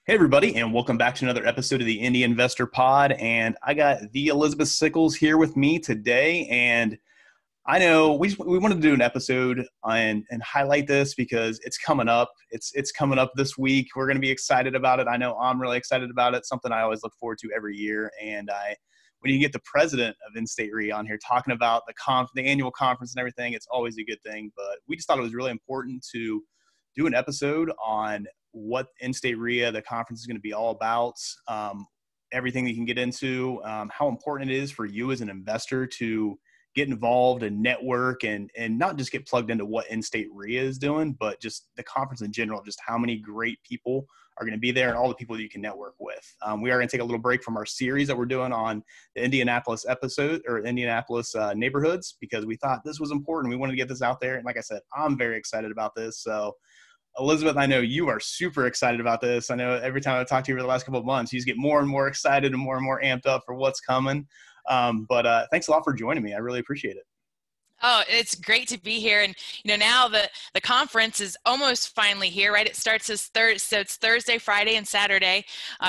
Hey, everybody, and welcome back to another episode of the Indy Investor Pod. And I got the Elizabeth Sickels here with me today. And I know we wanted to do an episode and highlight this because it's coming up. It's coming up this week. We're going to be excited about it. I know I'm really excited about it. Something I always look forward to every year. And when you get the president of In-State REIA on here talking about the annual conference and everything, it's always a good thing. But we just thought it was really important to do an episode on what In-State REIA, the conference, is going to be all about, everything that you can get into, how important it is for you as an investor to get involved and network and not just get plugged into what In-State REIA is doing, but just the conference in general, just how many great people are going to be there and all the people that you can network with. We are going to take a little break from our series that we're doing on the Indianapolis episode or Indianapolis neighborhoods because we thought this was important. We wanted to get this out there. And like I said, I'm very excited about this. So Elizabeth, I know you are super excited about this. I know every time I've talked to you over the last couple of months, you just get more and more excited and more amped up for what's coming. But thanks a lot for joining me. I really appreciate it. Oh, it's great to be here. And, now the conference is almost finally here, right? It starts as so it's Thursday, Friday, and Saturday.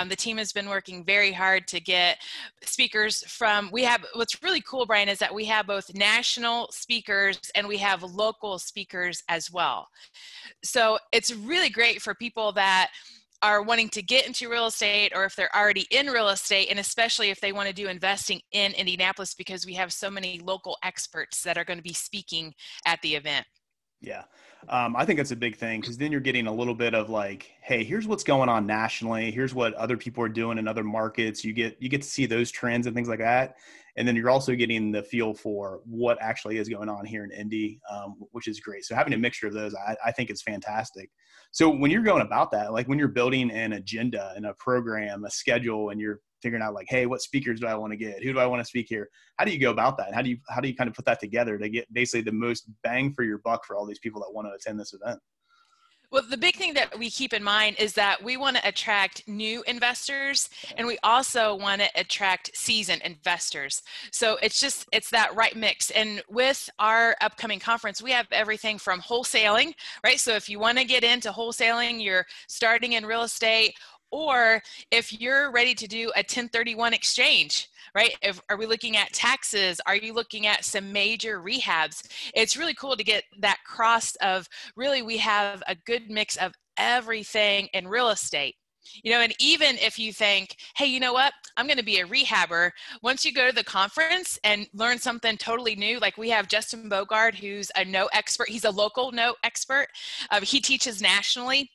The team has been working very hard to get speakers what's really cool, Brian, is that we have both national speakers and we have local speakers as well. So it's really great for people that are wanting to get into real estate or if they're already in real estate, and especially if they want to do investing in Indianapolis because we have so many local experts that are going to be speaking at the event. Yeah. I think that's a big thing because then you're getting a little bit of like, hey, here's what's going on nationally. Here's what other people are doing in other markets. You get to see those trends and things like that. And then you're also getting the feel for what actually is going on here in Indy, which is great. So having a mixture of those, I think is fantastic. So when you're going about that, like when you're building an agenda and a program, a schedule, and you're figuring out like, hey, what speakers do I want to get? Who do I want to speak here? How do you go about that? And how do you kind of put that together to get basically the most bang for your buck for all these people that want to attend this event? Well, the big thing that we keep in mind is that we want to attract new investors and we also want to attract seasoned investors. So it's that right mix. And with our upcoming conference, we have everything from wholesaling, right? So if you want to get into wholesaling, you're starting in real estate, or if you're ready to do a 1031 exchange, right? Are we looking at taxes? Are you looking at some major rehabs? It's really cool to get that cross of really we have a good mix of everything in real estate. And even if you think, hey, you know what? I'm going to be a rehabber. Once you go to the conference and learn something totally new, like we have Justin Bogard, who's a note expert. He's a local note expert. He teaches nationally.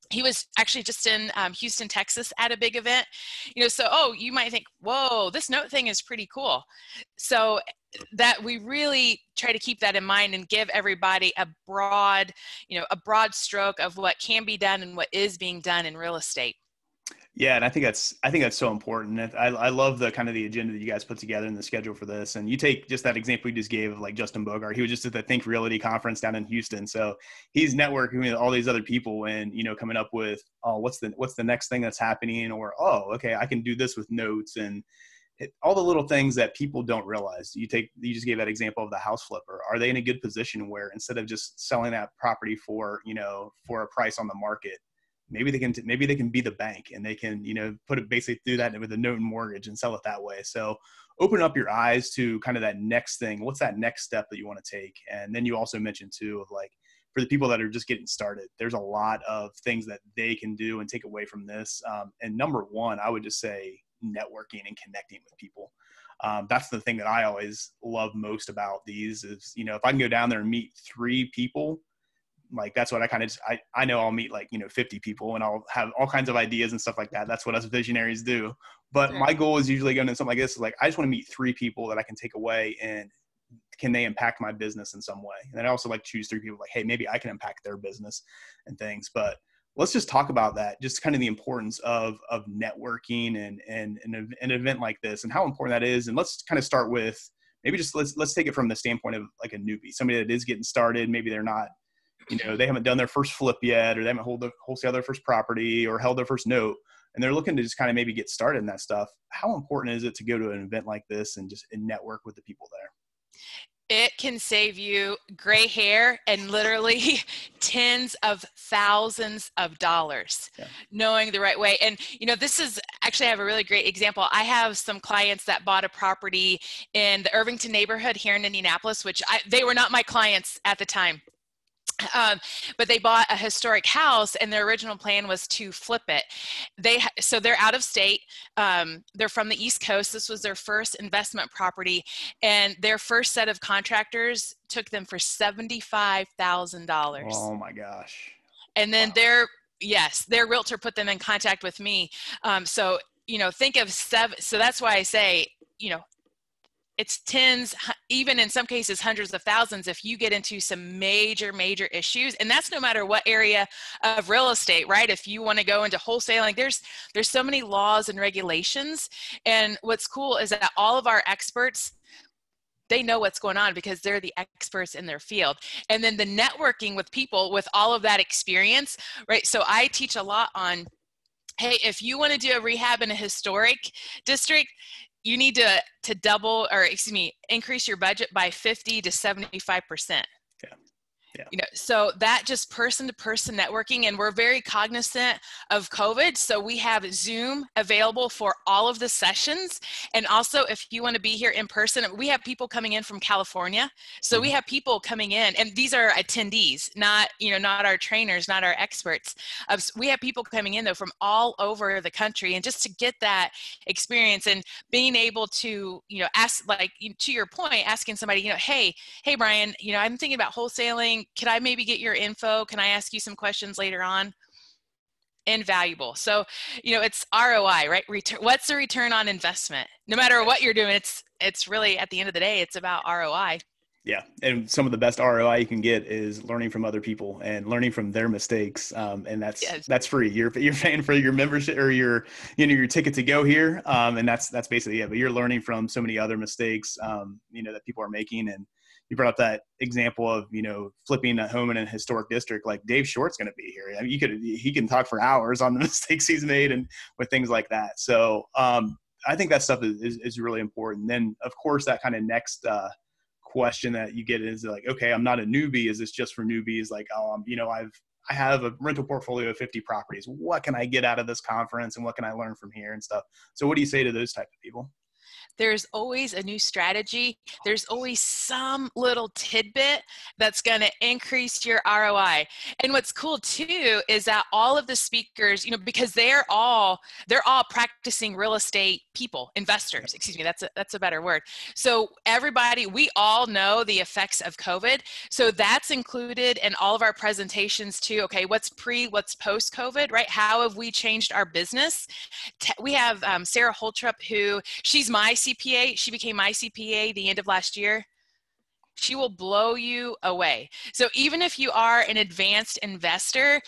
He was actually just in Houston, Texas at a big event, so, you might think, whoa, this note thing is pretty cool. So that we really try to keep that in mind and give everybody a broad stroke of what can be done and what is being done in real estate. Yeah, and I think that's so important. I love the kind of the agenda that you guys put together and the schedule for this. And you take just that example you just gave of like Justin Bogart. He was just at the Think Realty conference down in Houston, so he's networking with all these other people and coming up with what's the next thing that's happening, or okay, I can do this with notes and all the little things that people don't realize. You just gave that example of the house flipper. Are they in a good position where instead of just selling that property for a price on the market, maybe they can be the bank and they can, put it basically through that with a note and mortgage and sell it that way. So open up your eyes to kind of that next thing. What's that next step that you want to take? And then you also mentioned too, of like, for the people that are just getting started, there's a lot of things that they can do and take away from this. And number one, I would just say networking and connecting with people. That's the thing that I always love most about these is, if I can go down there and meet 3 people, like that's what I know I'll meet 50 people and I'll have all kinds of ideas and stuff like that. That's what us visionaries do. But my goal is usually going to something like this. Like, I just want to meet 3 people that I can take away and can they impact my business in some way? And then I also choose 3 people like, hey, maybe I can impact their business and things. But let's just talk about that. Just kind of the importance of networking and an event like this and how important that is. And let's kind of start with maybe just let's take it from the standpoint of like a newbie, somebody that is getting started. Maybe they're not, they haven't done their first flip yet, or they haven't wholesale their first property or held their first note, and they're looking to just kind of maybe get started in that stuff. How important is it to go to an event like this and just network with the people there? It can save you gray hair and literally tens of thousands of dollars, Yeah. knowing the right way. And, this is actually, I have a really great example. I have some clients that bought a property in the Irvington neighborhood here in Indianapolis, which they were not my clients at the time. But they bought a historic house, and their original plan was to flip it. So they're out of state. They're from the East Coast. This was their first investment property, and their first set of contractors took them for $75,000. Oh my gosh. And then Wow. their realtor put them in contact with me. So think of seven. So that's why I say, it's tens, even in some cases, hundreds of thousands if you get into some major, major issues. And that's no matter what area of real estate, right? If you want to go into wholesaling, there's so many laws and regulations. And what's cool is that all of our experts, they know what's going on because they're the experts in their field. And then the networking with people with all of that experience, right? So I teach a lot on, hey, if you want to do a rehab in a historic district, you need to double, or increase your budget by 50 to 75%. Yeah. So that just person-to-person networking, and we're very cognizant of COVID. So we have Zoom available for all of the sessions. And also, if you want to be here in person, we have people coming in from California. So we have people coming in, and these are attendees, not our trainers, not our experts. So we have people coming in though from all over the country, and just to get that experience and being able to, ask, like to your point, asking somebody, hey Brian, I'm thinking about wholesaling. Could I maybe get your info? Can I ask you some questions later on? Invaluable. So, it's ROI, right? What's the return on investment? No matter what you're doing, it's really, at the end of the day, it's about ROI. Yeah. And some of the best ROI you can get is learning from other people and learning from their mistakes. And Yes. that's free. You're paying for your membership or your ticket to go here. And that's basically it. But you're learning from so many other mistakes, that people are making. And you brought up that example of, flipping a home in a historic district. Like Dave Short's going to be here. I mean, he can talk for hours on the mistakes he's made and with things like that. So I think that stuff is really important. Then of course that kind of next, question that you get is like, okay, I'm not a newbie. Is this just for newbies? Like, I have a rental portfolio of 50 properties. What can I get out of this conference and what can I learn from here and stuff? So what do you say to those type of people? There's always a new strategy. There's always some little tidbit that's going to increase your ROI. And what's cool too is that all of the speakers, because they're all practicing real estate people, investors, excuse me, that's a better word. So we all know the effects of COVID. So that's included in all of our presentations too. Okay, what's what's post COVID, right? How have we changed our business? We have Sarah Holtrup, who she's my CPA. She became my CPA the end of last year. She will blow you away. So even if you are an advanced investor,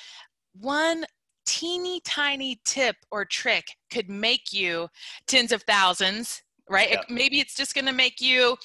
one teeny tiny tip or trick could make you tens of thousands, right? Yeah. Maybe it's just going to make you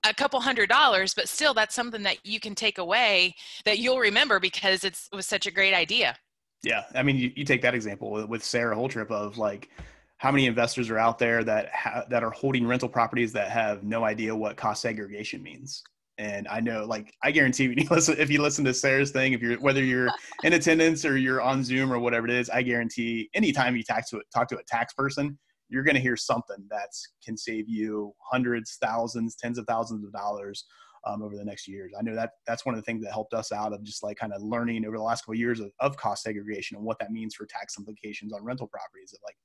a couple $100s, but still that's something that you can take away that you'll remember because it was such a great idea. Yeah. I mean, you take that example with Sarah Holtrip of like, how many investors are out there that are holding rental properties that have no idea what cost segregation means? And I know, like, I guarantee if you listen to Sarah's thing, whether you're in attendance or you're on Zoom or whatever it is, I guarantee anytime you talk to a tax person, you're going to hear something that can save you hundreds, thousands, tens of thousands of dollars over the next years. I know that's one of the things that helped us out of just like kind of learning over the last couple of years of cost segregation and what that means for tax implications on rental properties. Like,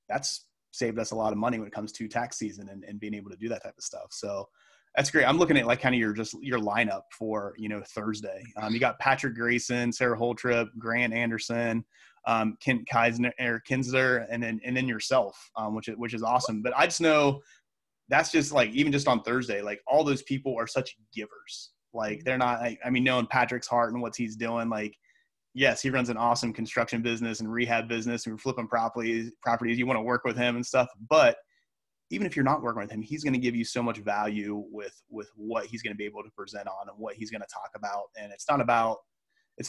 that's saved us a lot of money when it comes to tax season and being able to do that type of stuff. So that's great. I'm looking at like kind of your lineup for, Thursday. You got Patrick Grayson, Sarah Holtrip, Grant Anderson, Kent Kinsler, and then yourself, which is awesome. But I just know that's just like, even just on Thursday, like all those people are such givers. Like they're not, knowing Patrick's heart and what he's doing, like, yes, he runs an awesome construction business and rehab business and flipping properties. You want to work with him and stuff. But even if you're not working with him, he's going to give you so much value with what he's going to be able to present on and what he's going to talk about. And it's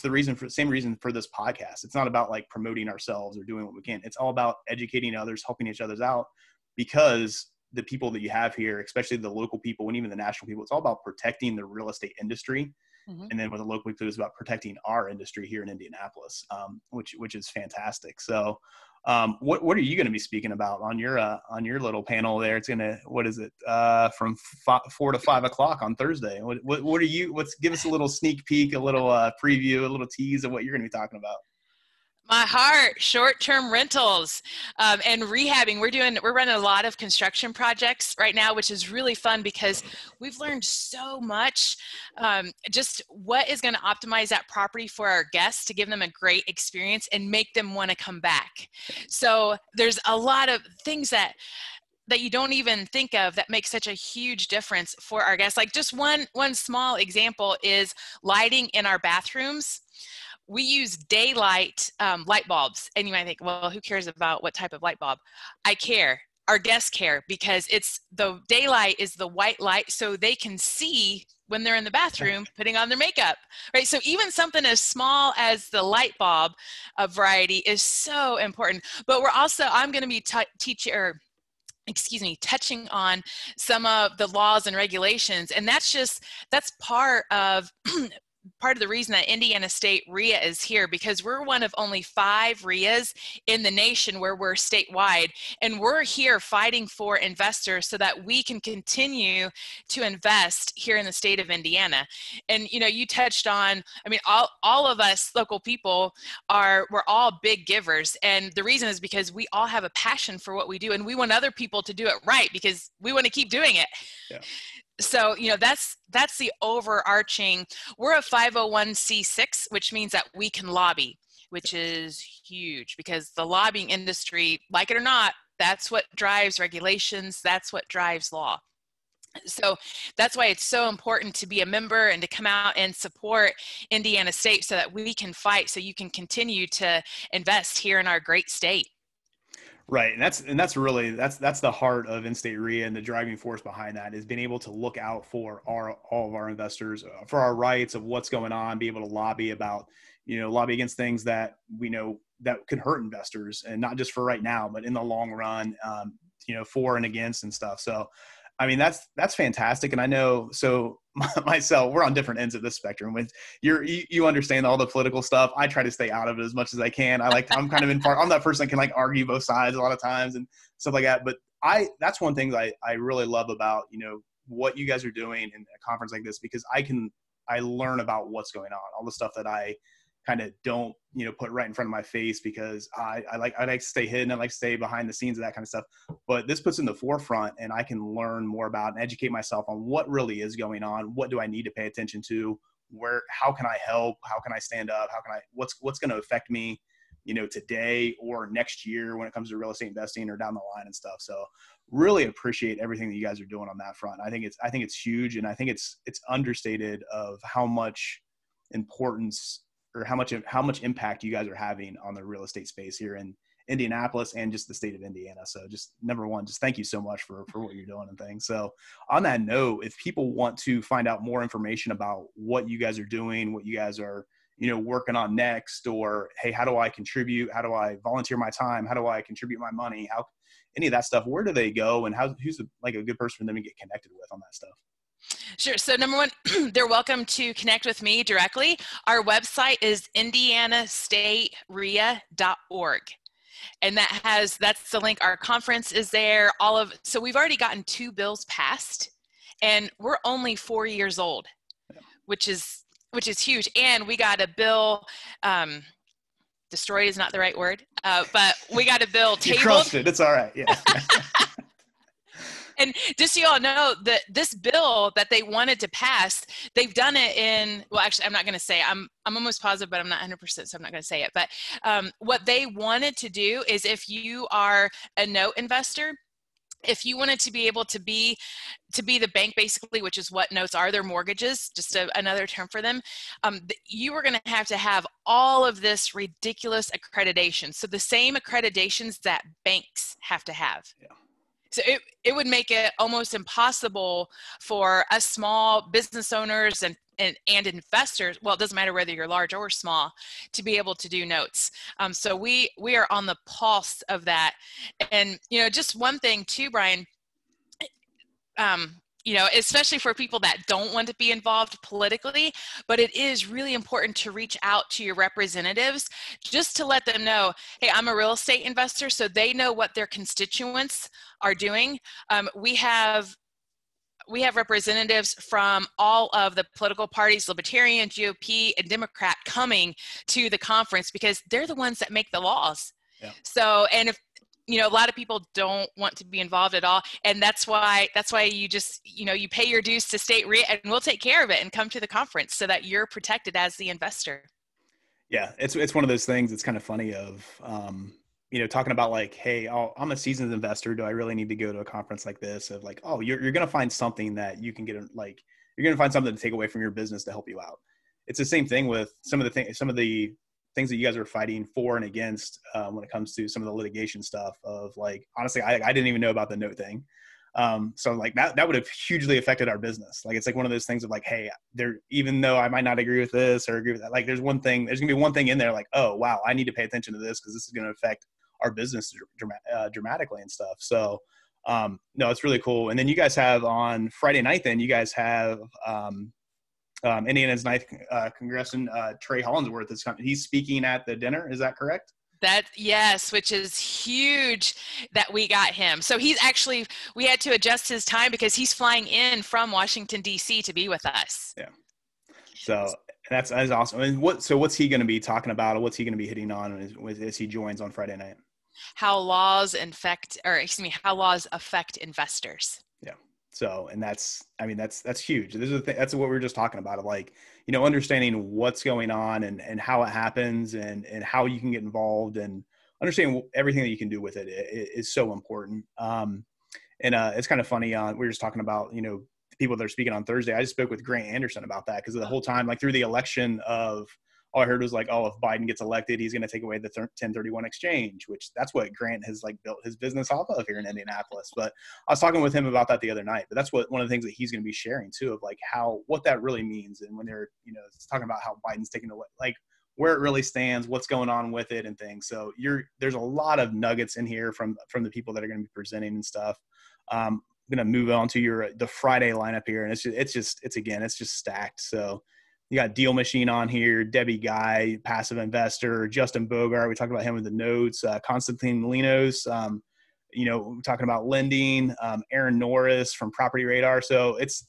the same reason for this podcast. It's not about like promoting ourselves or doing what we can. It's all about educating others, helping each other's out, because the people that you have here, especially the local people and even the national people, it's all about protecting the real estate industry. Mm-hmm. And then with the local people, it's about protecting our industry here in Indianapolis, which is fantastic. So what are you going to be speaking about on your little panel there? It's what is it, from 4 to 5 o'clock on Thursday? What are you, give us a little sneak peek, a little preview, a little tease of what you're going to be talking about. My heart, short-term rentals and rehabbing. We're running a lot of construction projects right now, which is really fun because we've learned so much. Just what is going to optimize that property for our guests to give them a great experience and make them want to come back. So there's a lot of things that you don't even think of that make such a huge difference for our guests. Like just one small example is lighting in our bathrooms. We use daylight light bulbs, and you might think, well, who cares about what type of light bulb? I care. Our guests care because the daylight is the white light, so they can see when they're in the bathroom putting on their makeup, right? So even something as small as the light bulb variety is so important. But I'm going to be touching on some of the laws and regulations, and that's part of the reason that Indiana State REIA is here, because we're one of only 5 REIAs in the nation where we're statewide, and we're here fighting for investors so that we can continue to invest here in the state of Indiana. And you touched on, all of us local people we're all big givers, and the reason is because we all have a passion for what we do, and we want other people to do it right because we want to keep doing it. Yeah. So, that's the overarching. We're a 501c6, which means that we can lobby, which is huge because the lobbying industry, like it or not, that's what drives regulations. That's what drives law. So that's why it's so important to be a member and to come out and support Indiana State so that we can fight, so you can continue to invest here in our great state. Right. And that's really the heart of In-State REIA, and the driving force behind that is being able to look out for all of our investors, for our rights of what's going on, be able to lobby against things that we know that could hurt investors, and not just for right now, but in the long run, for and against and stuff. So, that's fantastic. And I know, so myself, we're on different ends of this spectrum. With you understand all the political stuff. I try to stay out of it as much as I can. I'm kind of I'm that person that can argue both sides a lot of times and stuff like that. But that's one thing that I really love about, what you guys are doing in a conference like this, because I learn about what's going on, all the stuff that I kind of don't, put right in front of my face, because I like to stay hidden. I like to stay behind the scenes of that kind of stuff. But this puts in the forefront, and I can learn more about and educate myself on what really is going on. What do I need to pay attention to? How can I help? How can I stand up? What's going to affect me, today or next year when it comes to real estate investing or down the line and stuff. So really appreciate everything that you guys are doing on that front. I think it's huge. And I think it's understated of how much importance, or how much impact you guys are having on the real estate space here in Indianapolis and just the state of Indiana. So just number one, just thank you so much for what you're doing and things. So on that note, if people want to find out more information about what you guys are doing, what you guys are, working on next, or, hey, how do I contribute? How do I volunteer my time? How do I contribute my money? How, any of that stuff, where do they go, and who's a good person for them to get connected with on that stuff? Sure. So number one, they're welcome to connect with me directly. Our website is indianastaterea.org. And that's the link. Our conference is there. So we've already gotten 2 bills passed, and we're only 4 years old, which is huge. And we got a bill, destroyed is not the right word, but we got a bill tabled. You crushed it. It's all right. Yeah. And just so you all know, that this bill that they wanted to pass, they've done it in, well, actually, I'm not going to say, I'm almost positive, but I'm not 100%, so I'm not going to say it. But what they wanted to do is, if you are a note investor, if you wanted to be able to be the bank, basically, which is what notes are, they're mortgages, just another term for them, you were going to have all of this ridiculous accreditation. So the same accreditations that banks have to have. Yeah. So it would make it almost impossible for us small business owners and investors, well, it doesn't matter whether you're large or small, to be able to do notes. So we are on the pulse of that. And, just one thing too, Brian, especially for people that don't want to be involved politically, but it is really important to reach out to your representatives just to let them know, hey, I'm a real estate investor, so they know what their constituents are doing. We have representatives from all of the political parties, Libertarian, GOP, and Democrat, coming to the conference because they're the ones that make the laws. Yeah. So, and if a lot of people don't want to be involved at all, and that's why you just you pay your dues to state REIA, and we'll take care of it and come to the conference so that you're protected as the investor. Yeah, it's one of those things. It's kind of funny of talking about like, hey, I'm a seasoned investor. Do I really need to go to a conference like this? Of like, oh, you're going to find something that you can get, like, you're going to find something to take away from your business to help you out. It's the same thing with some of the things that you guys are fighting for and against when it comes to some of the litigation stuff of, like, honestly, I didn't even know about the note thing. So like that would have hugely affected our business. Like, it's like one of those things of like, hey, even though I might not agree with this or agree with that, like there's going to be one thing in there like, oh, wow, I need to pay attention to this because this is going to affect our business dramatically and stuff. So no, it's really cool. And then you guys have on Friday night, then you guys have Indiana's 9th Congressman Trey Hollingsworth is coming. He's speaking at the dinner. Is that correct? Yes, which is huge that we got him. So we had to adjust his time because he's flying in from Washington, D.C. to be with us. Yeah. So that's awesome. And what's he going to be talking about? Or what's he going to be hitting on as he joins on Friday night? How laws affect investors. Yeah. So, and that's huge. That's what we were just talking about, of like, understanding what's going on and how it happens and how you can get involved and understanding everything that you can do with it is so important. It's kind of funny. We were just talking about, the people that are speaking on Thursday. I just spoke with Grant Anderson about that because the whole time, like through the election of, all I heard was like, oh, if Biden gets elected, he's going to take away the 1031 exchange, which that's what Grant has like built his business off of here in Indianapolis. But I was talking with him about that the other night, but that's one of the things that he's going to be sharing too, of like what that really means. And when they're, talking about how Biden's taking away, like where it really stands, what's going on with it and things. So there's a lot of nuggets in here from the people that are going to be presenting and stuff. I'm going to move on to the Friday lineup here. And it's just stacked. So you got Deal Machine on here, Debbie Guy, passive investor, Justin Bogart. We talked about him with the notes, Constantine Molinos, talking about lending, Aaron Norris from Property Radar. So it's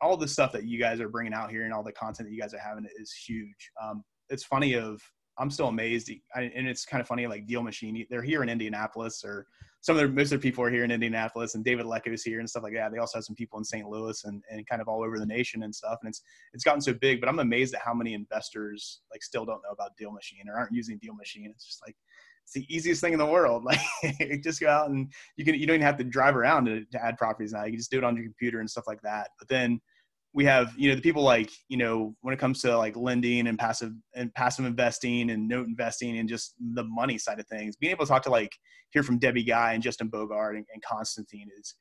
all the stuff that you guys are bringing out here and all the content that you guys are having is huge. It's funny I'm still amazed. And it's kind of funny, like Deal Machine, they're here in Indianapolis, or most of the people are here in Indianapolis, and David Lecko's here and stuff like that. They also have some people in St. Louis and kind of all over the nation and stuff. And it's gotten so big, but I'm amazed at how many investors like still don't know about Deal Machine or aren't using Deal Machine. It's just like, it's the easiest thing in the world. Like, just go out and you don't even have to drive around to add properties now. You can just do it on your computer and stuff like that. But then we have, the people like, when it comes to like lending and passive investing and note investing and just the money side of things, being able to talk to hear from Debbie Guy and Justin Bogart and Constantine is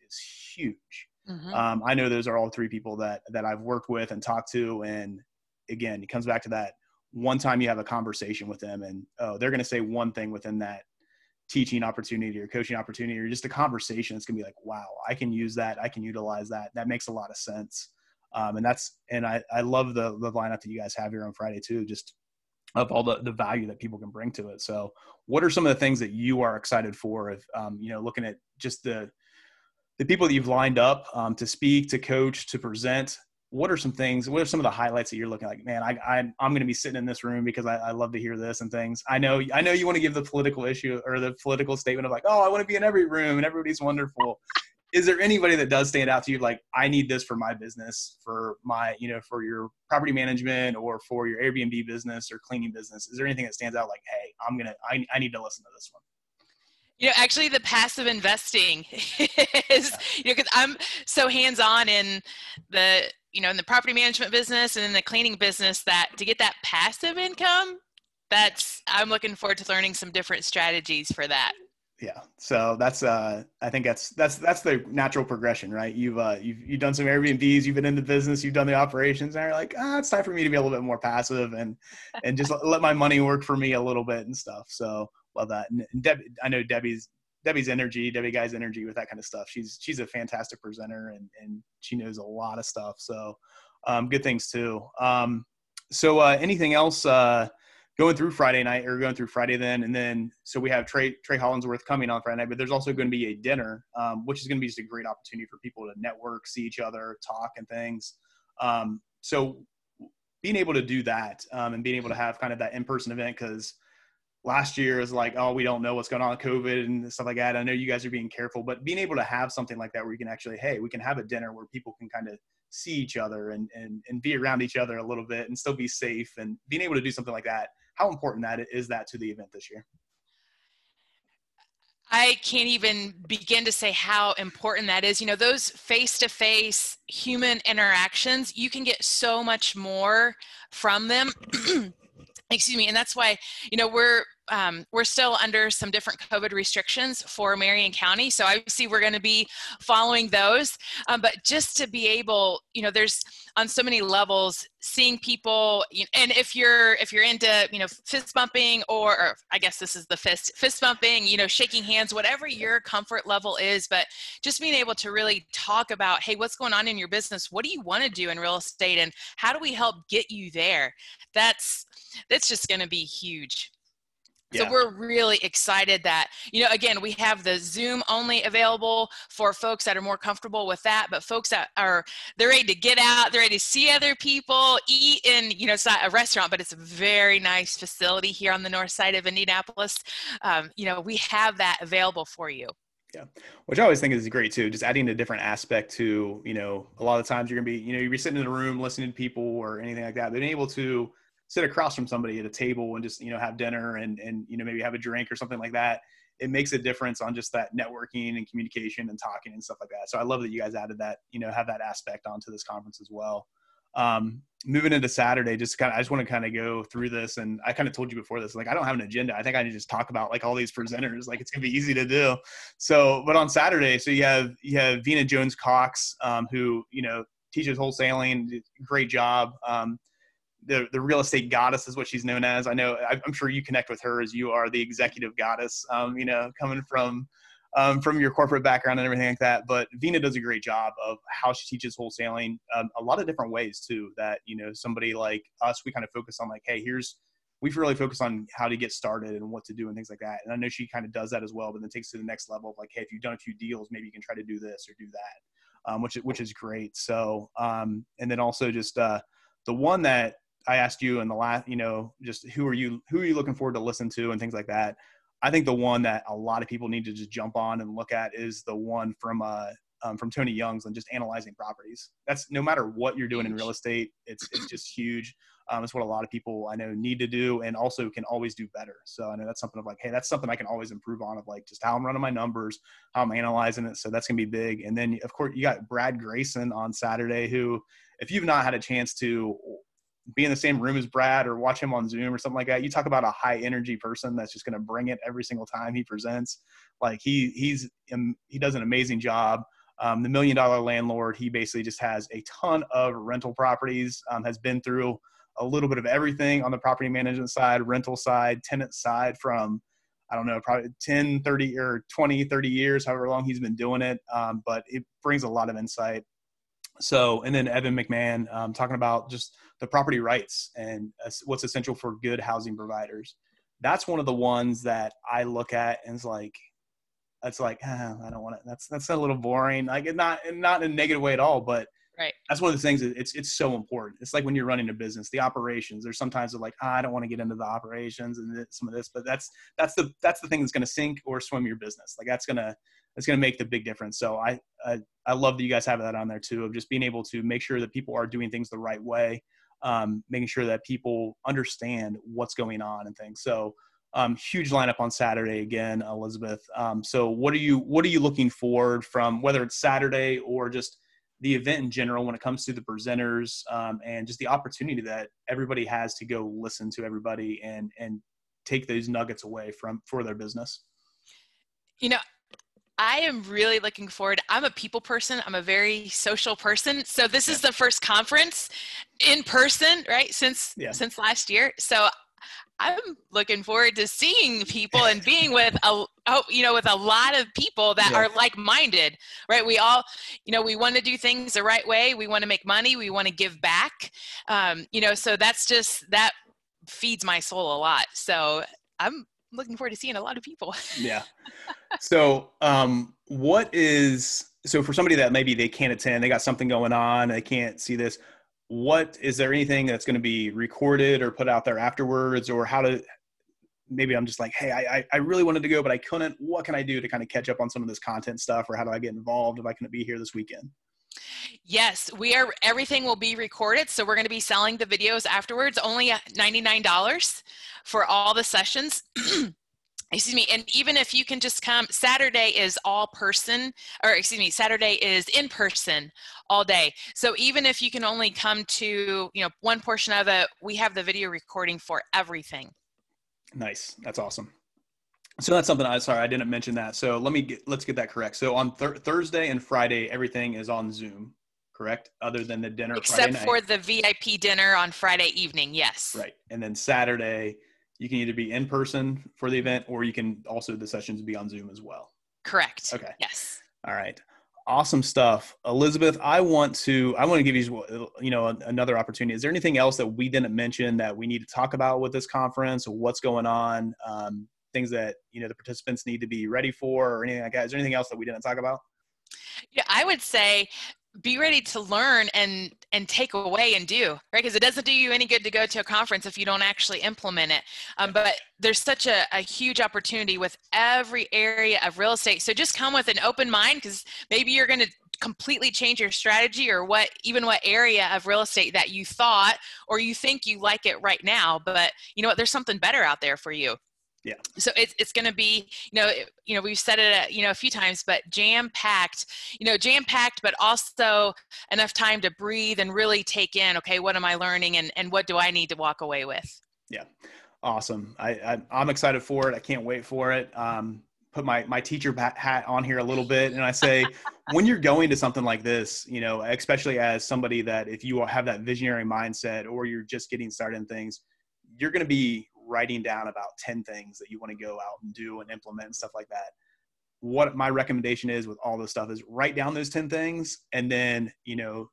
huge. Mm-hmm. I know those are all three people that I've worked with and talked to. And again, it comes back to that one time you have a conversation with them and, they're going to say one thing within that teaching opportunity or coaching opportunity or just a conversation. It's going to be like, wow, I can use that. I can utilize that. That makes a lot of sense. And I love the lineup that you guys have here on Friday too, just of all the value that people can bring to it. So what are some of the things that you are excited for if, looking at just the people that you've lined up to speak, to coach, to present? What are some of the highlights that you're looking like, man, I'm going to be sitting in this room because I love to hear this and things. I know you want to give the political issue or the political statement of like, oh, I want to be in every room and everybody's wonderful. Is there anybody that does stand out to you? Like, I need this for my business, for my, for your property management or for your Airbnb business or cleaning business. Is there anything that stands out like, hey, I need to listen to this one? Actually the passive investing is, because I'm so hands-on in the, in the property management business and in the cleaning business, that to get that passive income, I'm looking forward to learning some different strategies for that. Yeah. So that's, I think that's the natural progression, right? You've done some Airbnbs, you've been in the business, you've done the operations, and you're like, it's time for me to be a little bit more passive and just let my money work for me a little bit and stuff. So love that. And I know Debbie's Debbie Guy's energy with that kind of stuff. She's a fantastic presenter, and she knows a lot of stuff. So good things too. So anything else going through Friday night or going through Friday then? And then, so we have Trey Hollinsworth coming on Friday night, but there's also going to be a dinner, which is going to be just a great opportunity for people to network, see each other, talk and things. So being able to do that and being able to have kind of that in-person event, because last year is like, oh, we don't know what's going on with COVID and stuff like that. I know you guys are being careful, but being able to have something like that where you can actually, hey, we can have a dinner where people can kind of see each other and be around each other a little bit and still be safe, and being able to do something like that, how important that is that to the event this year? I can't even begin to say how important that is. You know, those face-to-face human interactions, you can get so much more from them. Excuse me. And that's why, you know, we're still under some different COVID restrictions for Marion County. So obviously we're going to be following those. But just to be able, you know, there's on so many levels, seeing people, and if you're into, you know, fist bumping, or I guess this is the fist bumping, you know, shaking hands, whatever your comfort level is, but just being able to really talk about, hey, what's going on in your business? What do you want to do in real estate? And how do we help get you there? That's just going to be huge. So we're really excited that, you know, again, we have the Zoom only available for folks that are more comfortable with that, but folks that they're ready to get out, they're ready to see other people, eat in, you know, it's not a restaurant, but it's a very nice facility here on the north side of Indianapolis. You know, we have that available for you. Yeah. Which I always think is great too, just adding a different aspect to, you know, a lot of times you're going to be, you know, you'll be sitting in a room listening to people or anything like that, but being able to sit across from somebody at a table and just, you know, have dinner and, you know, maybe have a drink or something like that. It makes a difference on just that networking and communication and talking and stuff like that. So I love that you guys added that, you know, have that aspect onto this conference as well. Moving into Saturday, I just want to kind of go through this. And I kind of told you before this, like, I don't have an agenda. I think I need to just talk about like all these presenters, like it's gonna be easy to do. So, but on Saturday, so you have Vina Jones Cox, who, you know, teaches wholesaling, great job. The real estate goddess is what she's known as. I know, I'm sure you connect with her as you are the executive goddess, you know, coming from your corporate background and everything like that. But Vina does a great job of how she teaches wholesaling, a lot of different ways too, that, you know, somebody like us, we kind of focus on like, hey, we've really focused on how to get started and what to do and things like that. And I know she kind of does that as well, but then takes it to the next level of like, hey, if you've done a few deals, maybe you can try to do this or do that, which is great. So, and then also just the one that I asked you in the last, you know, just who are you looking forward to listen to and things like that. I think the one that a lot of people need to just jump on and look at is the one from Tony Young's and just analyzing properties. That's, no matter what you're doing in real estate, it's just huge. It's what a lot of people I know need to do and also can always do better. So I know that's something of like, hey, that's something I can always improve on, of like just how I'm running my numbers, how I'm analyzing it. So that's going to be big. And then of course you got Brad Grayson on Saturday, who, if you've not had a chance to be in the same room as Brad or watch him on Zoom or something like that, you talk about a high energy person that's just going to bring it every single time he presents. Like he does an amazing job. The $1 Million Landlord, he basically just has a ton of rental properties, has been through a little bit of everything on the property management side, rental side, tenant side, from, I don't know, probably 10, 30 or 20, 30 years, however long he's been doing it. But it brings a lot of insight. So, and then Evan McMahon, talking about just the property rights and what's essential for good housing providers. That's one of the ones that I look at and it's like, I don't want to, that's a little boring. Like, not in a negative way at all, but right. That's one of the things that it's so important. It's like when you're running a business, the operations, there's sometimes they're like, I don't want to get into the operations and some of this, but that's the thing that's going to sink or swim your business. Like that's going to make the big difference. So I love that you guys have that on there too, of just being able to make sure that people are doing things the right way, making sure that people understand what's going on and things. So huge lineup on Saturday again, Elizabeth. So what are you looking forward from, whether it's Saturday or just the event in general, when it comes to the presenters, and just the opportunity that everybody has to go listen to everybody and take those nuggets away for their business? You know, I am really looking forward. I'm a people person. I'm a very social person. So this is the first conference in person, right? Since last year. So I'm looking forward to seeing people and being with with a lot of people that are like-minded, right? We all, we want to do things the right way. We want to make money. We want to give back. So that feeds my soul a lot. So I'm looking forward to seeing a lot of people. Yeah. So, so for somebody that maybe they can't attend, they got something going on, they can't see this, is there anything that's going to be recorded or put out there afterwards, or maybe I'm just like, hey, I really wanted to go, but I couldn't. What can I do to kind of catch up on some of this content stuff, or how do I get involved if I can be here this weekend? Yes, everything will be recorded. So we're going to be selling the videos afterwards, only $99 for all the sessions. Excuse me. And even if you can just come, Saturday is Saturday is in person all day. So even if you can only come to, one portion of it, we have the video recording for everything. Nice. That's awesome. So that's something I didn't mention that. So let's get that correct. So on Thursday and Friday, everything is on Zoom, correct? Other than the dinner Except Friday night. for the VIP dinner on Friday evening. Yes. Right. And then Saturday, you can either be in person for the event, or you can also, the sessions be on Zoom as well. Correct. Okay. Yes. All right. Awesome stuff. Elizabeth, I want to give you, another opportunity. Is there anything else that we didn't mention that we need to talk about with this conference, or what's going on? Things that, the participants need to be ready for, or anything like that? Is there anything else that we didn't talk about? Yeah, I would say be ready to learn and take away and do, right? Because it doesn't do you any good to go to a conference if you don't actually implement it. But there's such a huge opportunity with every area of real estate. So just come with an open mind, because maybe you're going to completely change your strategy, or what area of real estate that you thought, or you think you like it right now, but there's something better out there for you. Yeah. So it's going to be, we've said it, a few times, but jam-packed, but also enough time to breathe and really take in, okay, what am I learning, and what do I need to walk away with? Yeah. Awesome. I'm excited for it. I can't wait for it. Put my teacher hat on here a little bit. And I say, when you're going to something like this, especially as somebody that, if you have that visionary mindset, or you're just getting started in things, you're going to be writing down about 10 things that you want to go out and do and implement and stuff like that. What my recommendation is with all this stuff is write down those 10 things. And then,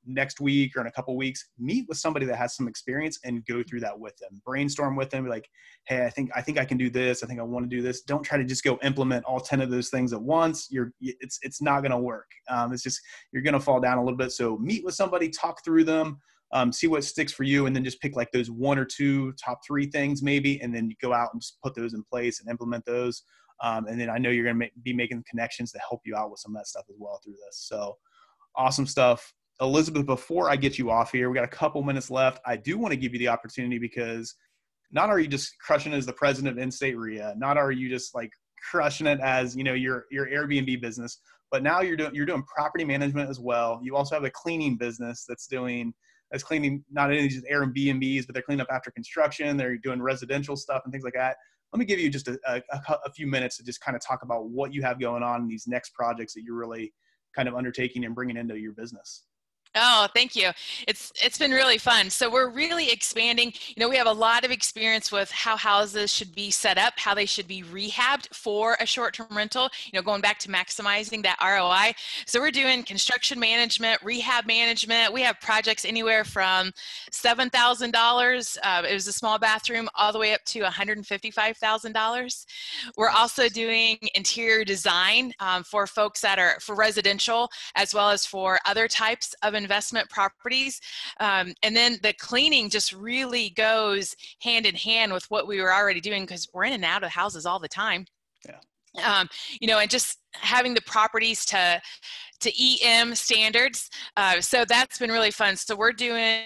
next week or in a couple of weeks, meet with somebody that has some experience and go through that with them, brainstorm with them. Be like, hey, I think I can do this. I think I want to do this. Don't try to just go implement all 10 of those things at once. It's not going to work. It's just, you're going to fall down a little bit. So meet with somebody, talk through them, see what sticks for you, and then just pick like those 1 or 2 top 3 things maybe, and then you go out and just put those in place and implement those. And then I know you're going to be making connections to help you out with some of that stuff as well through this. So awesome stuff. Elizabeth, before I get you off here, we got a couple minutes left. I do want to give you the opportunity, because not are you just crushing it as the president of Indy State REIA, not are you just like crushing it as, your Airbnb business, but now you're doing property management as well. You also have a cleaning business that's cleaning not only just Airbnbs, but they're cleaning up after construction. They're doing residential stuff and things like that. Let me give you just a few minutes to just kind of talk about what you have going on in these next projects that you're really kind of undertaking and bringing into your business. Oh, thank you. It's been really fun. So we're really expanding. We have a lot of experience with how houses should be set up, how they should be rehabbed for a short-term rental, going back to maximizing that ROI. So we're doing construction management, rehab management. We have projects anywhere from $7,000, it was a small bathroom, all the way up to $155,000. We're also doing interior design for folks that are for residential, as well as for other types of investment properties. And then the cleaning just really goes hand in hand with what we were already doing, because we're in and out of houses all the time. Yeah. And just having the properties to EM standards. So that's been really fun. So we're doing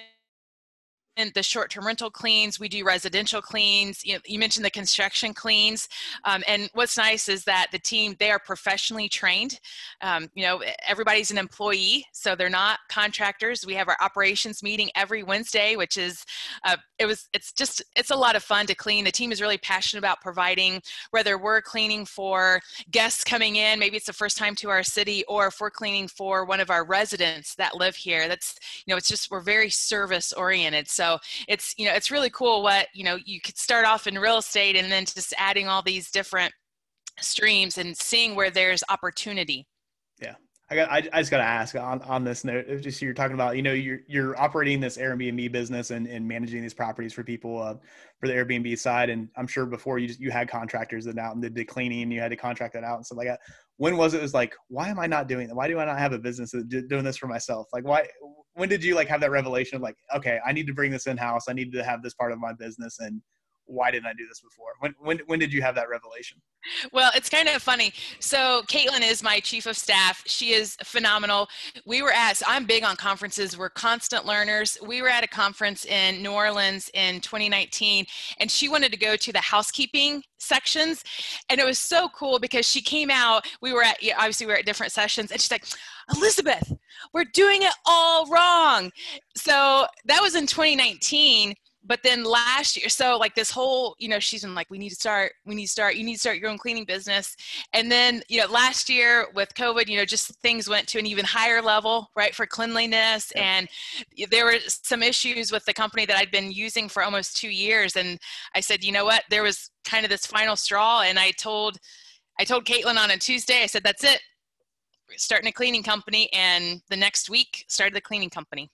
the short-term rental cleans, we do residential cleans. You mentioned the construction cleans, and what's nice is that the team, they are professionally trained. Everybody's an employee, so they're not contractors. We have our operations meeting every Wednesday, which is it's a lot of fun to clean. The team is really passionate about providing, whether we're cleaning for guests coming in, maybe it's the first time to our city, or if we're cleaning for one of our residents that live here. That's it's just, we're very service oriented. So So it's, it's really cool what, you could start off in real estate and then just adding all these different streams and seeing where there's opportunity. Yeah. I just got to ask on this note, just you're talking about, you're operating this Airbnb business and managing these properties for people for the Airbnb side. And I'm sure before you had contractors that out and did the cleaning and you had to contract that out and stuff like that. When was it was like, why am I not doing that? Why do I not have a business doing this for myself? Like when did you have that revelation of like, okay, I need to bring this in-house. I need to have this part of my business. And why didn't I do this before? When did you have that revelation? Well, it's kind of funny. So Caitlin is my chief of staff. She is phenomenal. So I'm big on conferences. We're constant learners. We were at a conference in New Orleans in 2019, and she wanted to go to the housekeeping sections. And it was so cool because she came out, obviously we were at different sessions, and she's like, Elizabeth, we're doing it all wrong. So that was in 2019. But then last year, so this whole, she's been like, you need to start your own cleaning business. And then, last year with COVID, just things went to an even higher level, right, for cleanliness. Yep. And there were some issues with the company that I'd been using for almost 2 years. And I said, you know what, there was kind of this final straw. And I told Caitlin on a Tuesday, I said, that's it, we're starting a cleaning company. And the next week started the cleaning company.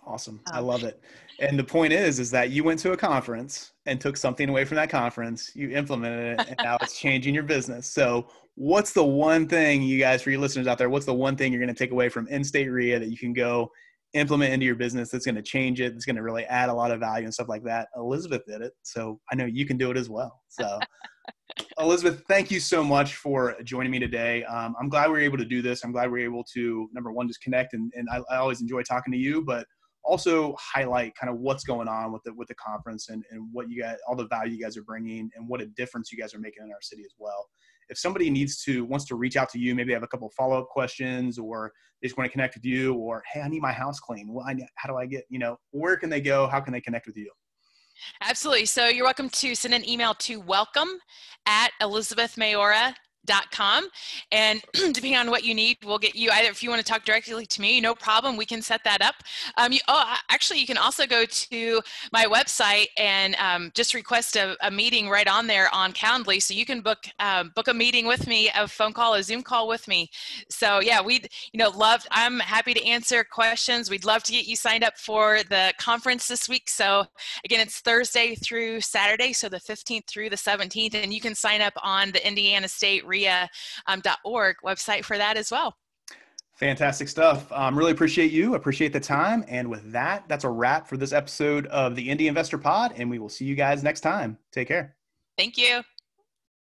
Awesome. I love it. And the point is that you went to a conference and took something away from that conference, you implemented it, and now it's changing your business. So what's the one thing, you guys, for your listeners out there, what's the one thing you're going to take away from In-State REIA that you can go implement into your business that's going to change it, that's going to really add a lot of value and stuff like that? Elizabeth did it, so I know you can do it as well. So Elizabeth, thank you so much for joining me today. I'm glad we were able to do this. I'm glad we were able to, number one, just connect, and I always enjoy talking to you, but also highlight kind of what's going on with the conference and what you guys, all the value you guys are bringing and what a difference you guys are making in our city as well. If somebody wants to reach out to you, maybe have a couple of follow-up questions, or they just want to connect with you, or, hey, I need my house cleaned. Well, how do I get, where can they go? How can they connect with you? Absolutely. So you're welcome to send an email to welcome@elizabethmayora.com. And depending on what you need, we'll get you either, if you want to talk directly to me, no problem, we can set that up. Actually, you can also go to my website and just request a meeting right on there on Calendly. So you can book a meeting with me, a phone call, a Zoom call with me. So yeah, I'm happy to answer questions. We'd love to get you signed up for the conference this week. So again, it's Thursday through Saturday, so the 15th through the 17th, and you can sign up on the Indiana State REIA.org website for that as well. Fantastic stuff. Really appreciate you. Appreciate the time. And with that, that's a wrap for this episode of the Indy Investor Pod, and we will see you guys next time. Take care. Thank you.